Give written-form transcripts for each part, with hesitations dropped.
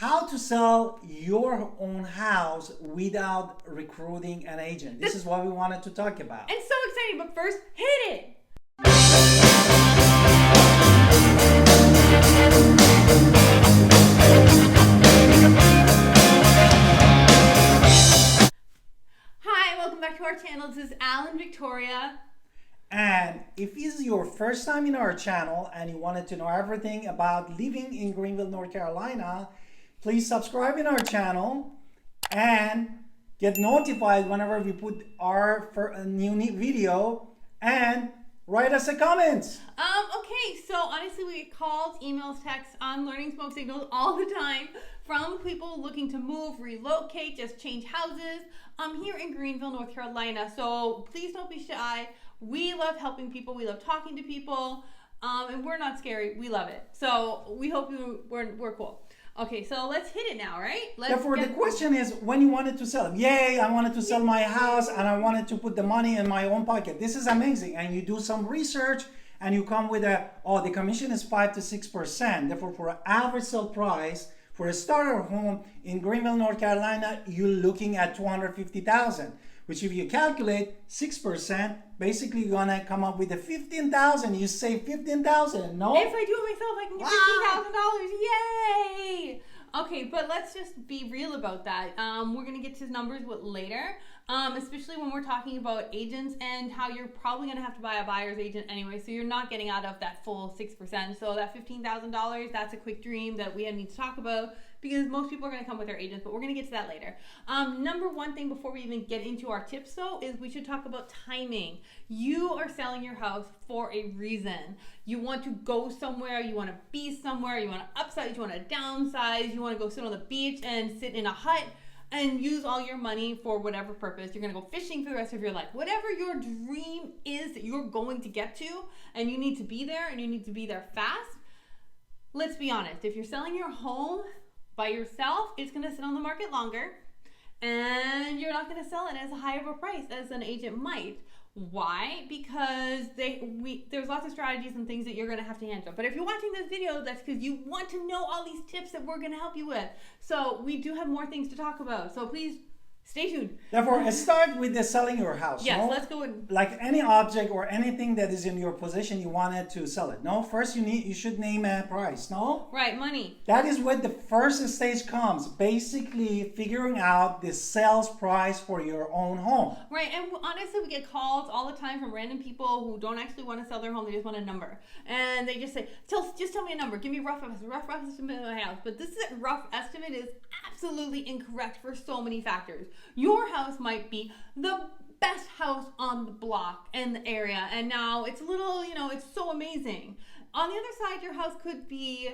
how to sell your own house without recruiting an agent. This is what we wanted to talk about. It's so exciting, but first, hit it! Hi, welcome back to our channel. This is Alan Victoria. And if this is your first time in our channel and you wanted to know everything about living in Greenville, North Carolina, please subscribe in our channel and get notified whenever we put our new video, and write us a comment. Okay, so honestly, we get calls, emails, texts, learning smoke signals all the time from people looking to move, relocate, just change houses here in Greenville, North Carolina. So please don't be shy. We love helping people. We love talking to people, and we're not scary. We love it. So we hope we're cool. Okay, so let's hit it now, right? Therefore, the question is, when you wanted to sell it. Yay, I wanted to sell my house and I wanted to put the money in my own pocket. This is amazing. And you do some research and you come with the commission is 5 to 6%. Therefore, for an average sale price for a starter home in Greenville, North Carolina, you're looking at $250,000. Which if you calculate 6%, basically you're gonna come up with a $15,000. You save $15,000, no? If I do it myself, I can get $15,000. Yay! Okay, but let's just be real about that. We're gonna get to numbers later, especially when we're talking about agents and how you're probably gonna have to buy a buyer's agent anyway, so you're not getting out of that full 6%. So that $15,000, that's a quick dream that we need to talk about, because most people are going to come with their agents, but we're going to get to that later. Number one thing before we even get into our tips though is we should talk about timing. You are selling your house for a reason. You want to go somewhere, you want to be somewhere, you want to upsize, you want to downsize, you want to go sit on the beach and sit in a hut and use all your money for whatever purpose. You're going to go fishing for the rest of your life. Whatever your dream is that you're going to get to, and you need to be there, and you need to be there fast. Let's be honest, if you're selling your home by yourself, it's going to sit on the market longer, and you're not going to sell it as high of a price as an agent might. Why? Because there's lots of strategies and things that you're going to have to handle. But if you're watching this video, that's because you want to know all these tips that we're going to help you with. So we do have more things to talk about. So please stay tuned. Therefore, start with the selling your house. Yes, no? let's go in. Like any object or anything that is in your possession, you wanted to sell it. No, first you should name a price. No, right, money. That is where the first stage comes. Basically, figuring out the sales price for your own home. Right, and honestly, we get calls all the time from random people who don't actually want to sell their home. They just want a number, and they just say, "Just tell me a number. Give me a rough estimate of my house." But this rough estimate is absolutely incorrect for so many factors. Your house might be the best house on the block in the area, and now it's a little, it's so amazing. On the other side, your house could be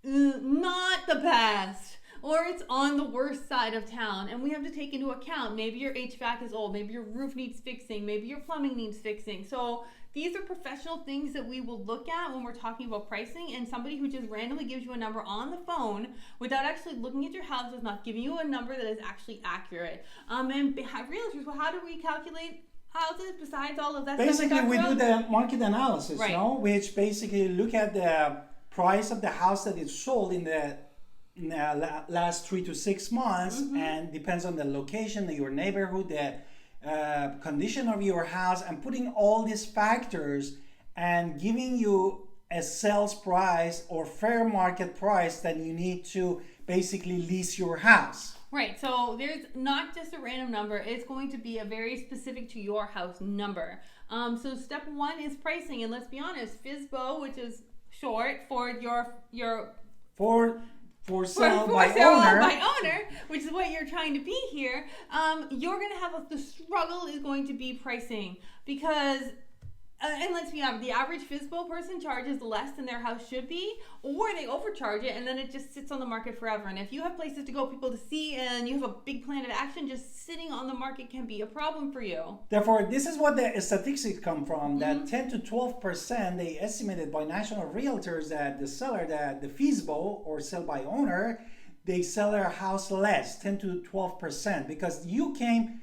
not the best, or it's on the worst side of town, and we have to take into account maybe your HVAC is old, maybe your roof needs fixing, maybe your plumbing needs fixing. So these are professional things that we will look at when we're talking about pricing, and somebody who just randomly gives you a number on the phone without actually looking at your house is not giving you a number that is actually accurate. And realtors, well, how do we calculate houses besides all of that? Basically, we do the market analysis, right, which basically look at the price of the house that is sold in the last 3 to 6 months, and depends on the location, your neighborhood, the condition of your house, and putting all these factors and giving you a sales price or fair market price that you need to basically lease your house. Right, so there's not just a random number, it's going to be a very specific to your house number. So step one is pricing, and let's be honest, FSBO, which is short for For sale by owner, which is what you're trying to be here, you're going to have the struggle is going to be pricing, because, and let's be honest, the average FSBO person charges less than their house should be, or they overcharge it, and then it just sits on the market forever. And if you have places to go, people to see, and you have a big plan of action, just sitting on the market can be a problem for you. Therefore, this is what the statistics come from, that 10 to 12%, they estimated by national realtors that the seller, that the FSBO or sell by owner, they sell their house less, 10 to 12%, because you came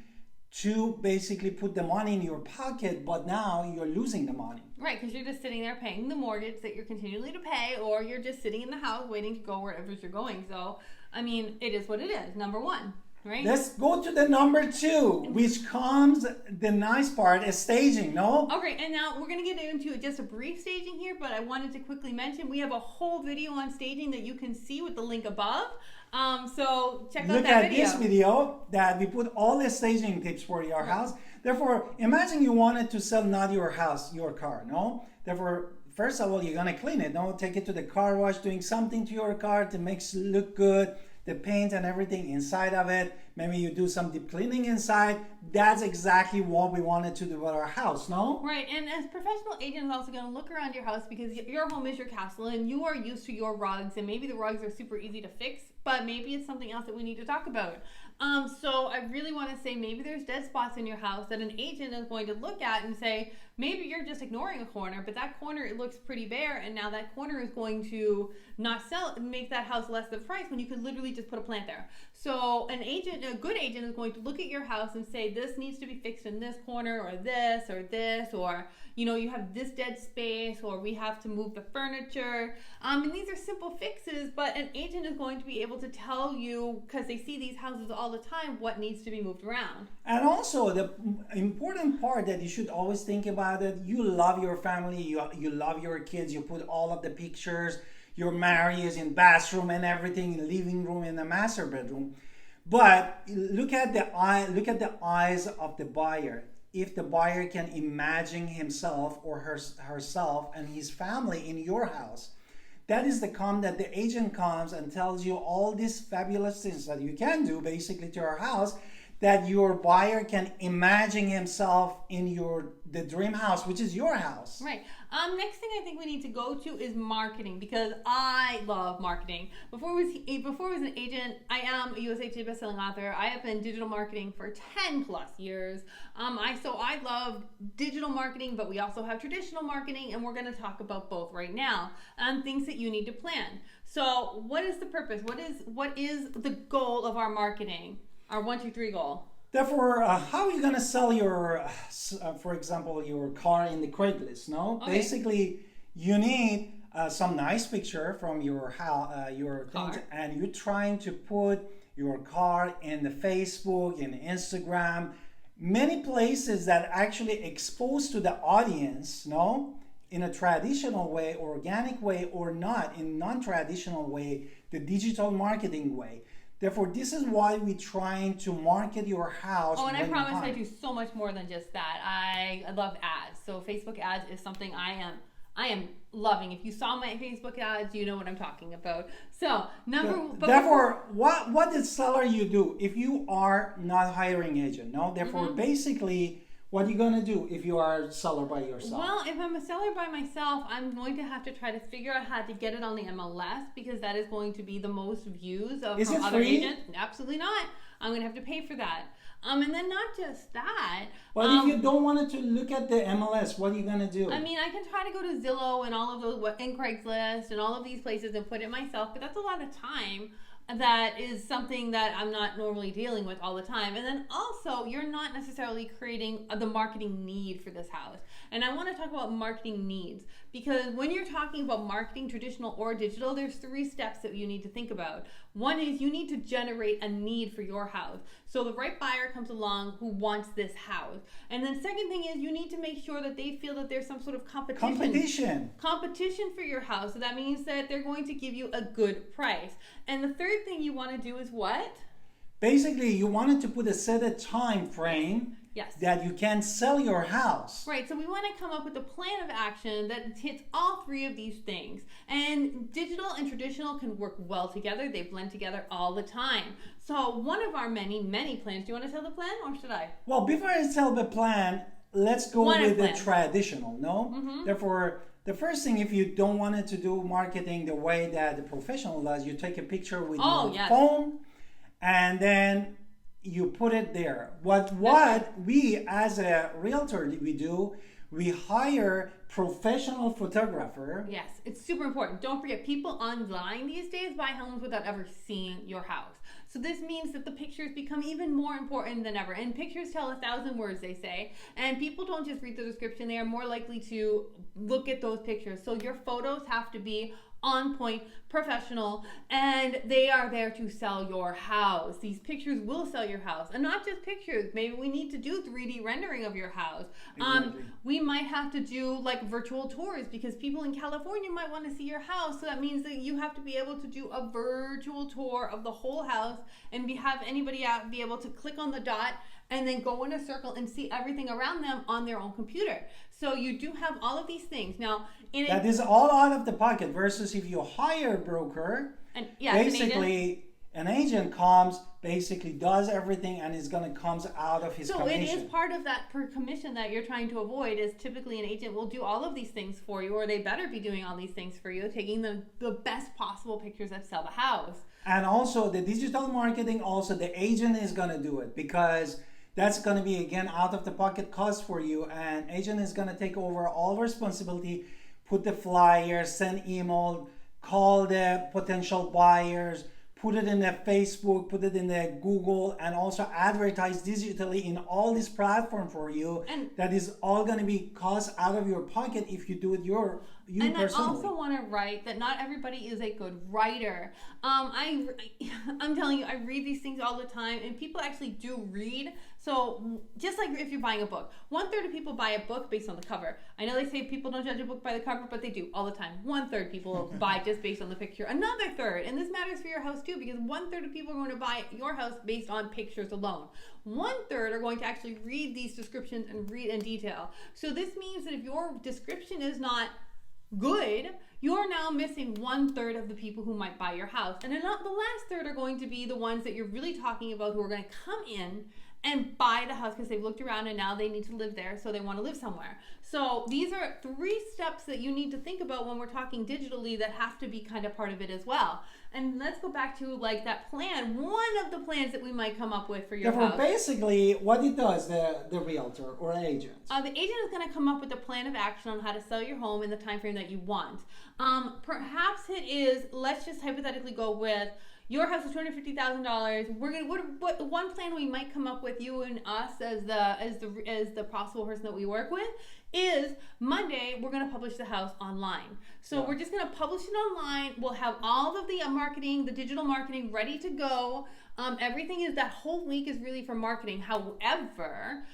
to basically put the money in your pocket, but now you're losing the money. Right, because you're just sitting there paying the mortgage that you're continually to pay, or you're just sitting in the house waiting to go wherever you're going. So, I mean, it is what it is, number one, right? Let's go to the number 2, which comes the nice part is staging, no? Okay, and now we're going to get into just a brief staging here, but I wanted to quickly mention we have a whole video on staging that you can see with the link above. So check out that video. Look at this video that we put all the staging tips for your house. Therefore, imagine you wanted to sell not your house, your car, no? Therefore, first of all, you're gonna clean it, no? Take it to the car wash, doing something to your car to make it look good, the paint and everything inside of it. Maybe you do some deep cleaning inside. That's exactly what we wanted to do with our house, no? Right, and as professional agents also going to look around your house because your home is your castle and you are used to your rugs, and maybe the rugs are super easy to fix, but maybe it's something else that we need to talk about. So I really want to say maybe there's dead spots in your house that an agent is going to look at and say, maybe you're just ignoring a corner, but that corner, it looks pretty bare, and now that corner is going to not sell, make that house less the price when you could literally just put a plant there. So an agent, a good agent, is going to look at your house and say, this needs to be fixed in this corner, or this, or you know, you have this dead space, or we have to move the furniture. And these are simple fixes, but an agent is going to be able to tell you, because they see these houses all the time, what needs to be moved around. And also the important part that you should always think about it, you love your family, you love your kids, you put all of the pictures, your marriage in bathroom and everything, in living room, in the master bedroom. But look at the eyes of the buyer. If the buyer can imagine himself or herself and his family in your house, that is the that the agent comes and tells you all these fabulous things that you can do basically to our house, that your buyer can imagine himself in the dream house, which is your house. Right. Next thing I think we need to go to is marketing, because I love marketing. Before I was an agent, I am a USA Today bestselling author. I have been digital marketing for 10 plus years. I love digital marketing, but we also have traditional marketing, and we're going to talk about both right now. Things that you need to plan. So, what is the purpose? What is the goal of our marketing? Our 1, 2, 3 goal. Therefore, how are you going to sell your, for example, your car in the Craigslist? No, okay. Basically, you need some nice picture from your house, your things, and you're trying to put your car in the Facebook, in Instagram, many places that actually expose to the audience, no, in a traditional way, organic way, or not in non-traditional way, the digital marketing way. Therefore, this is why we're trying to market your house. Oh, and I promise I do so much more than just that. I love ads. So Facebook ads is something I am loving. If you saw my Facebook ads, you know what I'm talking about. So, therefore, what is seller you do if you are not hiring agent? No, therefore, basically, what are you going to do if you are a seller by yourself? Well, if I'm a seller by myself, I'm going to have to try to figure out how to get it on the MLS, because that is going to be the most views of from other agents. Absolutely not. I'm going to have to pay for that. And then not just that. But if you don't want to look at the MLS, what are you going to do? I mean, I can try to go to Zillow and all of those, and Craigslist and all of these places and put it myself, but that's a lot of time. That is something that I'm not normally dealing with all the time. And then also, you're not necessarily creating the marketing need for this house. And I want to talk about marketing needs, because when you're talking about marketing, traditional or digital, there's 3 steps that you need to think about. One is you need to generate a need for your house. So the right buyer comes along who wants this house. And then second thing is you need to make sure that they feel that there's some sort of competition for your house. So that means that they're going to give you a good price. And the third thing you want to do is what? Basically, you wanted to put a set time frame. Yes. That you can sell your house. Right, so we want to come up with a plan of action that hits all 3 of these things. And digital and traditional can work well together. They blend together all the time. So one of our many, many plans. Do you want to tell the plan, or should I? Well, before I tell the plan, let's go with the traditional, no? Therefore, the first thing, if you don't want it to do marketing the way that the professional does, you take a picture with your phone, and then you put it there. What we as a realtor we do, we hire professional photographer. Yes, it's super important. Don't forget, people online these days buy homes without ever seeing your house. So this means that the pictures become even more important than ever. And pictures tell 1,000 words, they say. And people don't just read the description. They are more likely to look at those pictures. So your photos have to be on point, professional, and they are there to sell your house. These pictures will sell your house, and not just pictures. Maybe we need to do 3D rendering of your house. Exactly. We might have to do like virtual tours because people in California might want to see your house. So that means that you have to be able to do a virtual tour of the whole house and have anybody out be able to click on the dot and then go in a circle and see everything around them on their own computer. So you do have all of these things. Now, that is all out of the pocket versus if you hire a broker, and yeah, basically an agent comes, basically does everything, and is going to comes out of his commission. So it is part of that per commission that you're trying to avoid. Is typically an agent will do all of these things for you, or they better be doing all these things for you, taking the best possible pictures that sell the house. And also the digital marketing, also the agent is going to do it, because that's going to be, again, out of the pocket cost for you. And agent is going to take over all responsibility, put the flyers, send email, call the potential buyers, put it in the Facebook, put it in the Google, and also advertise digitally in all this platform for you. And that is all going to be cost out of your pocket if you do it you and personally. I also want to write that not everybody is a good writer. I'm telling you, I read these things all the time, and people actually do read. So just like if you're buying a book, 1/3 of people buy a book based on the cover. I know they say people don't judge a book by the cover, but they do all the time. 1/3 people buy just based on the picture. Another third, and this matters for your house too, because 1/3 of people are going to buy your house based on pictures alone. 1/3 are going to actually read these descriptions and read in detail. So this means that if your description is not good, you're now missing 1/3 of the people who might buy your house. And then the last third are going to be the ones that you're really talking about, who are going to come in and buy the house because they've looked around and now they need to live there, so they want to live somewhere. So these are 3 steps that you need to think about when we're talking digitally that have to be kind of part of it as well. And let's go back to like that plan, one of the plans that we might come up with for your house. Basically, what it does, the realtor or agent? The agent is going to come up with a plan of action on how to sell your home in the time frame that you want. Perhaps it is, let's just hypothetically go with, your house is $250,000. We're gonna what one plan we might come up with, you and us as the possible person that we work with, is Monday we're gonna publish the house online. So we're just gonna publish it online. We'll have all of the marketing, the digital marketing ready to go. Everything is, that whole week is really for marketing. However,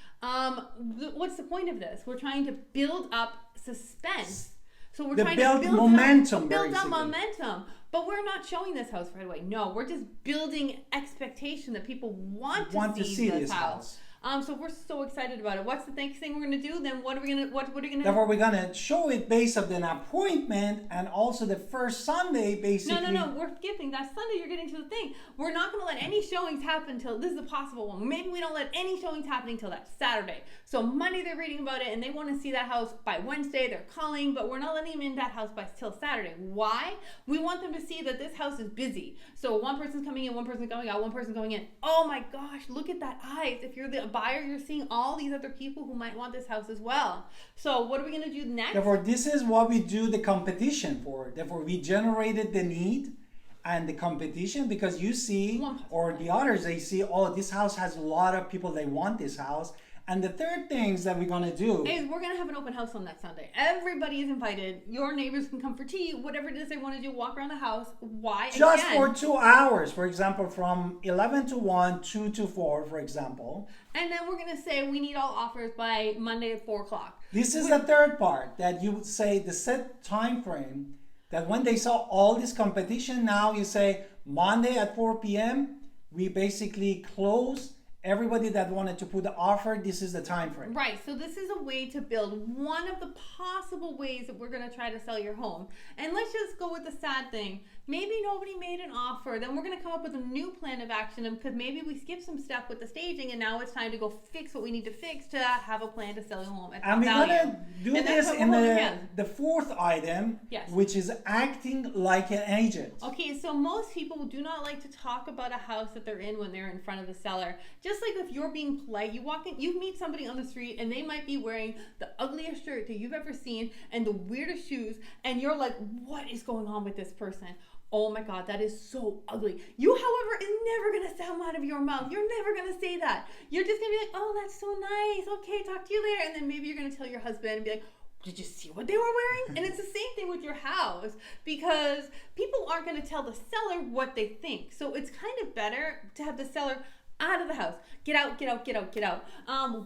what's the point of this? We're trying to build up suspense. So we're trying to build momentum, up momentum. But we're not showing this house right away. No, we're just building expectation that people want to see this house. So we're so excited about it. What's the next thing we're going to do? Then what are we going to Therefore, we're going to show it based on an appointment, and also the first Sunday, basically. No, we're skipping that Sunday. You're getting to the thing. We're not going to let any showings happen till, this is a possible one. Maybe we don't let any showings happen until that Saturday. So Monday they're reading about it and they want to see that house by Wednesday. They're calling, but we're not letting them in that house till Saturday. Why? We want them to see that this house is busy. So one person's coming in, one person's going out, one person's going in. Oh my gosh, look at that eyes. If you're the buyer, you're seeing all these other people who might want this house as well. So what are we going to do next? Therefore, this is what we do the competition for. Therefore, we generated the need and the competition, because you see, or the others, they see, oh, this house has a lot of people, they want this house. And the third things that we're going to do is we're going to have an open house on that Sunday. Everybody is invited. Your neighbors can come for tea, whatever it is they want to do, walk around the house. Why? Just for 2 hours, for example, from 11 to 1, 2 to 4, for example. And then we're going to say we need all offers by Monday at 4 o'clock. This is the third part, that you would say the set time frame, that when they saw all this competition, now you say Monday at 4 p.m., we basically close everybody that wanted to put the offer. This is the time frame. Right. So this is a way to build one of the possible ways that we're going to try to sell your home. And let's just go with the sad thing. Maybe nobody made an offer. Then we're going to come up with a new plan of action because maybe we skipped some step with the staging and now it's time to go fix what we need to fix to have a plan to sell your home at And we're value. going to do And this that's what in we're holding hands. the fourth item, Yes. which is acting like an agent. Okay, so most people do not like to talk about a house that they're in when they're in front of the seller. Just like if you're being polite, you walk in, you meet somebody on the street and they might be wearing the ugliest shirt that you've ever seen and the weirdest shoes, and you're like, what is going on with this person? Oh my God, that is so ugly. You, however, is never going to sound out of your mouth. You're never going to say that. You're just going to be like, oh, that's so nice. Okay, talk to you later. And then maybe you're going to tell your husband and be like, did you see what they were wearing? And it's the same thing with your house because people aren't going to tell the seller what they think. So it's kind of better to have the seller out of the house. Get out, get out, get out, get out.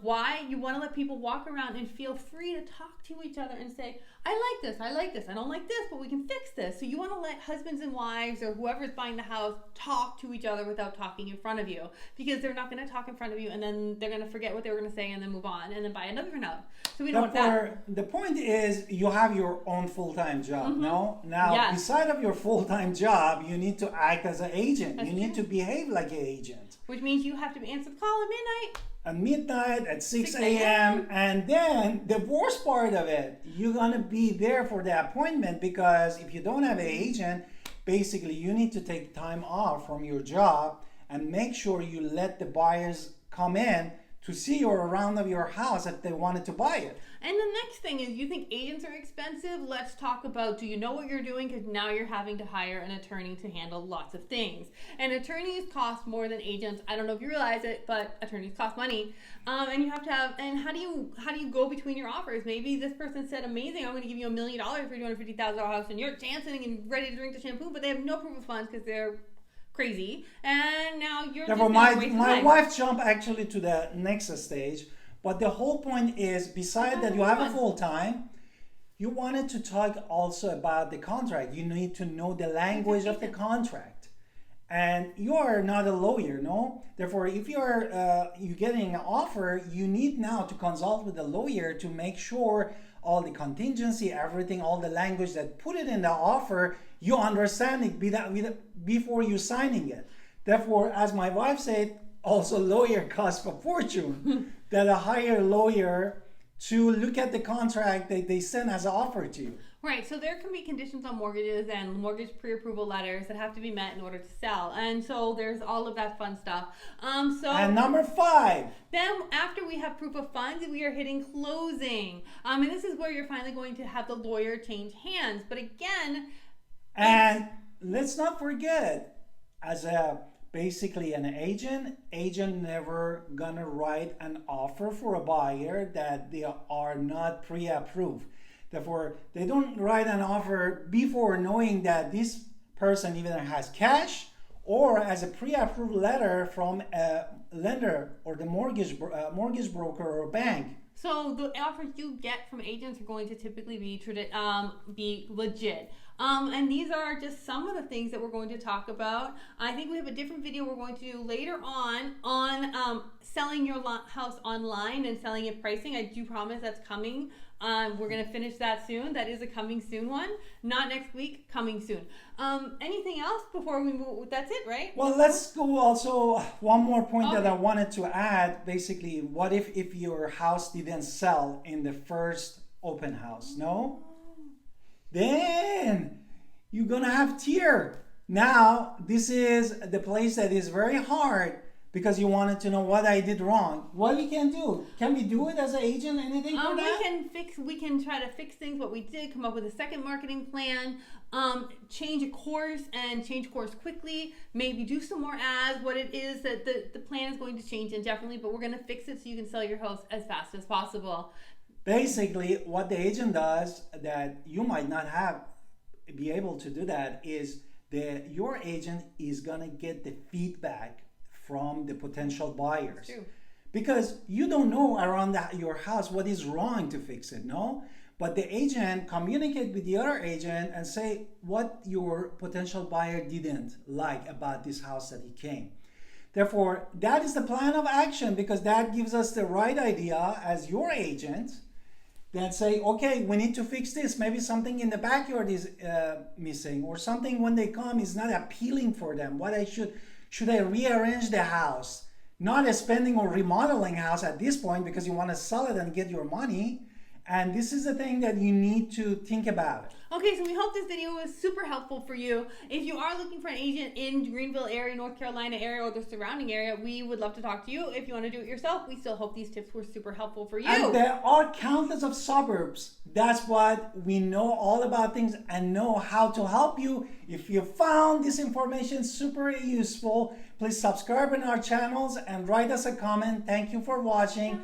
Why? You want to let people walk around and feel free to talk to each other and say, I like this, I like this, I don't like this, but we can fix this. So you want to let husbands and wives or whoever's buying the house talk to each other without talking in front of you, because they're not going to talk in front of you and then they're going to forget what they were going to say and then move on and then buy another house. So we don't want that. The point is you have your own full-time job, no? Now, Yes. beside of your full-time job, you need to act as an agent. That's you need true. to behave like an agent. Which means you have to answer the call at midnight. At midnight, at 6 6 a.m. And then the worst part of it, you're going to be there for the appointment, because if you don't have an agent, basically you need to take time off from your job and make sure you let the buyers come in to see you around of your house if they wanted to buy it. And the next thing is, you think agents are expensive? Let's talk about, do you know what you're doing? Because now you're having to hire an attorney to handle lots of things. And attorneys cost more than agents. I don't know if you realize it, but attorneys cost money. And you have to have, and how do you go between your offers? Maybe this person said, amazing, I'm going to give you $1 million for your $250,000 house, and you're dancing and ready to drink the shampoo, but they have no proof of funds because they're crazy. And now you're Therefore, just going to waste my time. wife jumped actually to the next stage. But the whole point is, beside that you have a full time, you wanted to talk also about the contract. You need to know the language of the contract. And you are not a lawyer, no? Therefore, if you're getting an offer, you need now to consult with a lawyer to make sure all the contingency, everything, all the language that put it in the offer, you understand it before you signing it. Therefore, as my wife said, also lawyer costs a fortune. That a hire lawyer to look at the contract that they send as an offer to you. Right, so there can be conditions on mortgages and mortgage pre-approval letters that have to be met in order to sell. And so there's all of that fun stuff. And number 5. Then after we have proof of funds, we are hitting closing. And this is where you're finally going to have the lawyer change hands. But again... And let's not forget, as basically an agent never gonna write an offer for a buyer that they are not pre-approved. Therefore, they don't write an offer before knowing that this person either has cash or as a pre-approved letter from a lender or the mortgage broker or bank. So the offers you get from agents are going to typically be legit. And these are just some of the things that we're going to talk about. I think we have a different video we're going to do later on selling your house online and selling it pricing. I do promise that's coming. We're going to finish that soon. That is a coming soon one. Not next week, coming soon. Anything else before we move? That's it, right? Well, let's go also one more point that I wanted to add. Basically, what if your house didn't sell in the first open house? No? Then you're gonna have tear. Now, this is the place that is very hard because you wanted to know what I did wrong. What we can do? Can we do it as an agent? Anything for that? We can try to fix things, what we did, come up with a second marketing plan, change a course and change course quickly, maybe do some more ads, what it is that the plan is going to change indefinitely, but we're going to fix it so you can sell your house as fast as possible. Basically, what the agent does that you might not be able to do that is your agent is gonna get the feedback from the potential buyers. True. Because you don't know around your house what is wrong to fix it, no? But the agent communicate with the other agent and say what your potential buyer didn't like about this house that he came. Therefore, that is the plan of action, because that gives us the right idea as your agent that say, okay, we need to fix this. Maybe something in the backyard is missing, or something when they come is not appealing for them. What I should I rearrange the house? Not spending or remodeling house at this point because you want to sell it and get your money. And this is the thing that you need to think about. Okay, so we hope this video was super helpful for you. If you are looking for an agent in Greenville area, North Carolina area, or the surrounding area, we would love to talk to you. If you want to do it yourself, we still hope these tips were super helpful for you. And there are countless of suburbs. That's what we know all about things and know how to help you. If you found this information super useful, please subscribe in our channels and write us a comment. Thank you for watching.